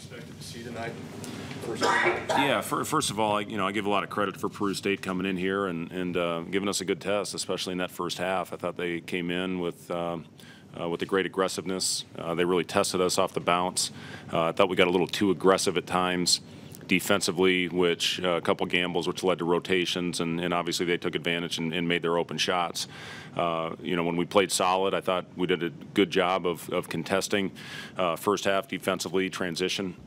expected to see tonight? Yeah, first of all, I give a lot of credit for Peru State coming in here and giving us a good test, especially in that first half. I thought they came in with a great aggressiveness. They really tested us off the bounce. I thought we got a little too aggressive at times defensively, which a couple gambles, which led to rotations, and obviously they took advantage and made their open shots. When we played solid, I thought we did a good job of contesting. First half defensively, transition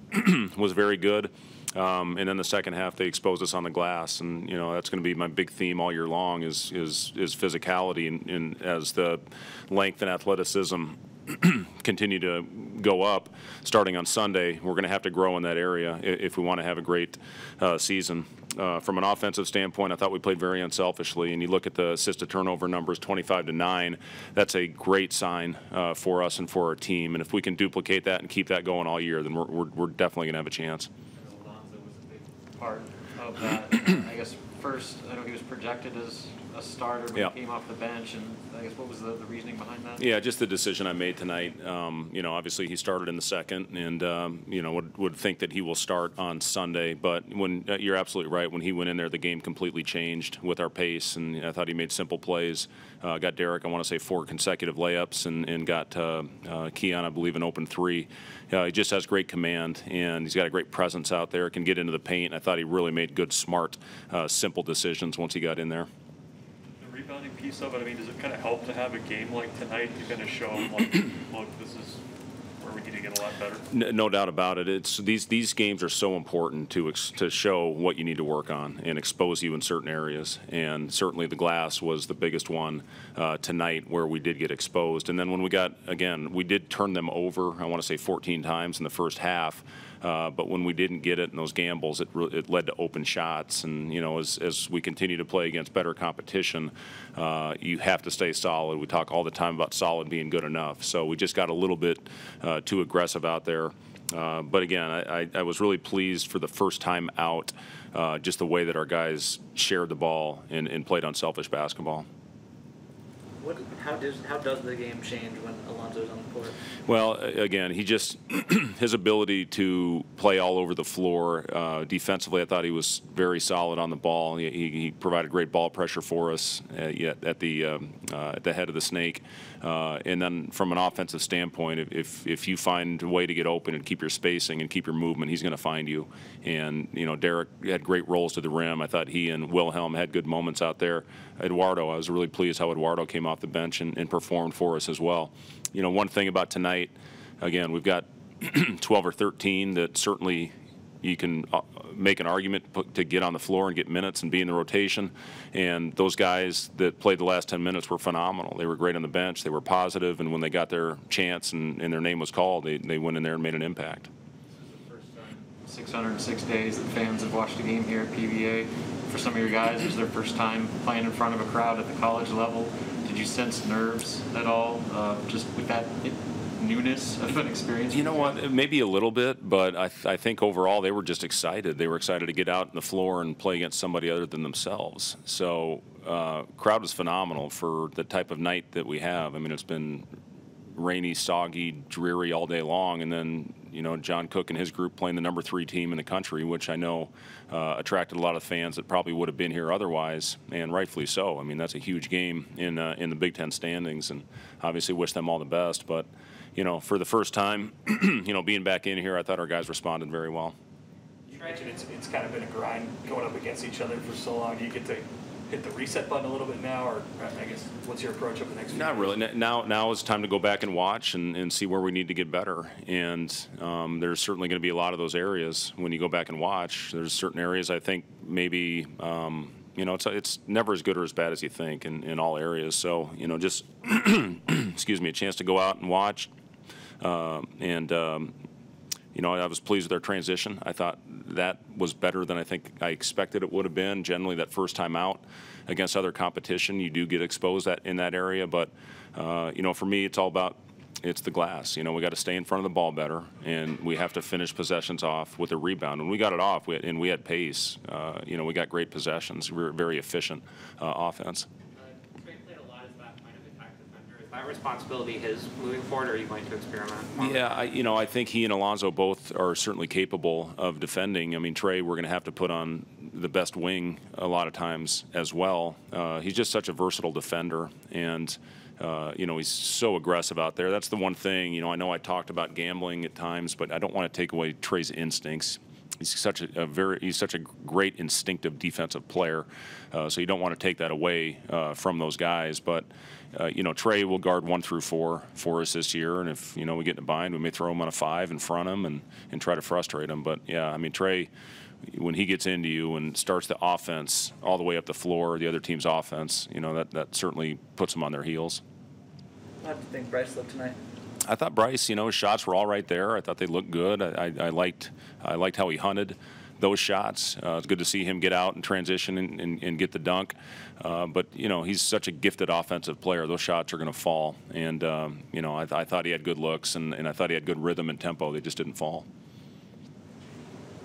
was very good. And then the second half, they exposed us on the glass, and that's going to be my big theme all year long is physicality, and as the length and athleticism continue to go up starting on Sunday, we're going to have to grow in that area if we want to have a great season. From an offensive standpoint, I thought we played very unselfishly, and you look at the assist-to-turnover numbers, 25-9. That's a great sign for us and for our team, and if we can duplicate that and keep that going all year, then we're definitely going to have a chance. Alonzo was a big part of that. I guess first, I know he was projected as a starter, but he came off the bench, and I guess what was the reasoning behind that? Yeah, just the decision I made tonight. Obviously he started in the second, and would think that he will start on Sunday. But when you're absolutely right, when he went in there, the game completely changed with our pace, and I thought he made simple plays. Got Derek, I want to say 4 consecutive layups, and got Keon, I believe, an open 3. He just has great command, and he's got a great presence out there. Can get into the paint. I thought he really made good, smart, simple decisions once he got in there. Rebounding piece of it, I mean, does it kind of help to have a game like tonight to kind of show them, like, look, this is where we need to get a lot better? No doubt about it. It's these games are so important to show what you need to work on and expose you in certain areas. And certainly the glass was the biggest one tonight, where we did get exposed. And then when we did turn them over, I want to say 14 times in the first half. But when we didn't get it in those gambles, it led to open shots. And as we continue to play against better competition, you have to stay solid. We talk all the time about solid being good enough. So we just got a little bit too aggressive out there. But again, I was really pleased for the first time out, just the way that our guys shared the ball and played unselfish basketball. How does the game change when Alonzo's on the court? Well, again, he just his ability to play all over the floor. Defensively, I thought he was very solid on the ball. He provided great ball pressure for us at the head of the snake. And then from an offensive standpoint, if you find a way to get open and keep your spacing and keep your movement, he's going to find you. And Derek had great rolls to the rim. I thought he and Wilhelm had good moments out there. Eduardo, I was really pleased how Eduardo came off the bench and performed for us as well. One thing about tonight, again, we've got 12 or 13 that certainly you can make an argument to get on the floor and get minutes and be in the rotation. And those guys that played the last 10 minutes were phenomenal. They were great on the bench. They were positive, and when they got their chance and their name was called, they went in there and made an impact. This is the first time 606 days that fans have watched a game here at PVA. For some of your guys, it was their first time playing in front of a crowd at the college level. Did you sense nerves at all, just with that newness of an experience? You know what, maybe a little bit, but I think overall they were just excited. They were excited to get out on the floor and play against somebody other than themselves. So crowd was phenomenal for the type of night that we have. I mean, it's been rainy, soggy, dreary all day long, and then John Cook and his group playing the number 3 team in the country, which I know attracted a lot of fans that probably would have been here otherwise, and rightfully so. I mean, that's a huge game in the Big Ten standings, and obviously wish them all the best. But for the first time, being back in here, I thought our guys responded very well. You mentioned it's kind of been a grind going up against each other for so long. Do you get to hit the reset button a little bit now, or I guess what's your approach over the next few Not years? really. Now it's time to go back and watch and see where we need to get better. And there's certainly going to be a lot of those areas when you go back and watch. There's certain areas I think maybe it's never as good or as bad as you think in all areas. So just excuse me, a chance to go out and watch. I was pleased with their transition. I thought that was better than I think I expected it would have been. Generally, that first time out against other competition, you do get exposed in that area. But, for me, it's the glass. We got to stay in front of the ball better, and we have to finish possessions off with a rebound. When we got it off, we had pace. We got great possessions. We were very efficient offense. Played a lot as that kind of attack defender. Is responsibility his moving forward, or are you going to experiment more? Yeah, I think he and Alonzo both are certainly capable of defending. I mean, Trey, we're going to have to put on the best wing a lot of times as well. He's just such a versatile defender, and he's so aggressive out there. That's the one thing. I know I talked about gambling at times, but I don't want to take away Trey's instincts. He's such a great instinctive defensive player, so you don't want to take that away from those guys. But Trey will guard 1 through 4 for us this year, and if we get in a bind, we may throw him on a 5 in front of him and try to frustrate him. But yeah, I mean, Trey, when he gets into you and starts the offense all the way up the floor, the other team's offense, that certainly puts them on their heels. How do you think Bryce looked tonight? I thought Bryce, his shots were all right there. I thought they looked good. I liked how he hunted those shots. It's good to see him get out and transition and get the dunk. But he's such a gifted offensive player. Those shots are going to fall. And I thought he had good looks, and I thought he had good rhythm and tempo. They just didn't fall.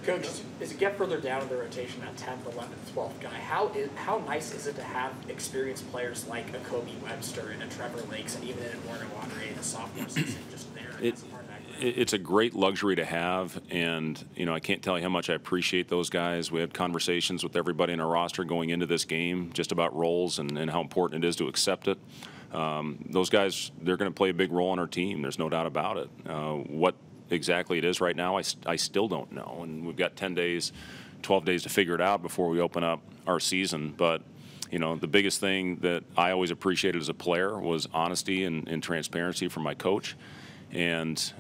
Coach, as you get further down in the rotation, at 10th, 11th, 12th guy, how nice is it to have experienced players like a Kobe Webster and a Trevor Lakes and even an Eduardo Andre in the sophomore season just there as a part of that group? It's a great luxury to have, and I can't tell you how much I appreciate those guys. We had conversations with everybody in our roster going into this game just about roles and how important it is to accept it. Those guys, they're going to play a big role on our team. There's no doubt about it. What exactly it is right now, I still don't know, and we've got 10 days, 12 days to figure it out before we open up our season. But the biggest thing that I always appreciated as a player was honesty and transparency from my coach, and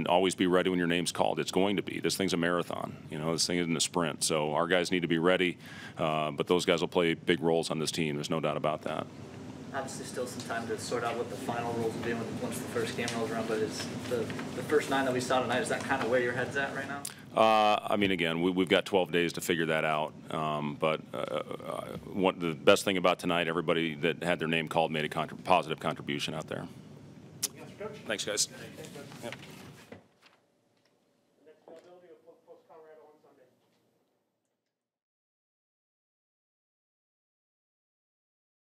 always be ready when your name's called. It's going to be. This thing's a marathon. This thing isn't a sprint. So our guys need to be ready, but those guys will play big roles on this team. There's no doubt about that. Obviously, still some time to sort out what the final rules will be once the first game rolls around. But is the first 9 that we saw tonight, is that kind of where your head's at right now? I mean, again, we've got 12 days to figure that out. But the best thing about tonight, everybody that had their name called made a positive contribution out there. Thanks, guys. Yep.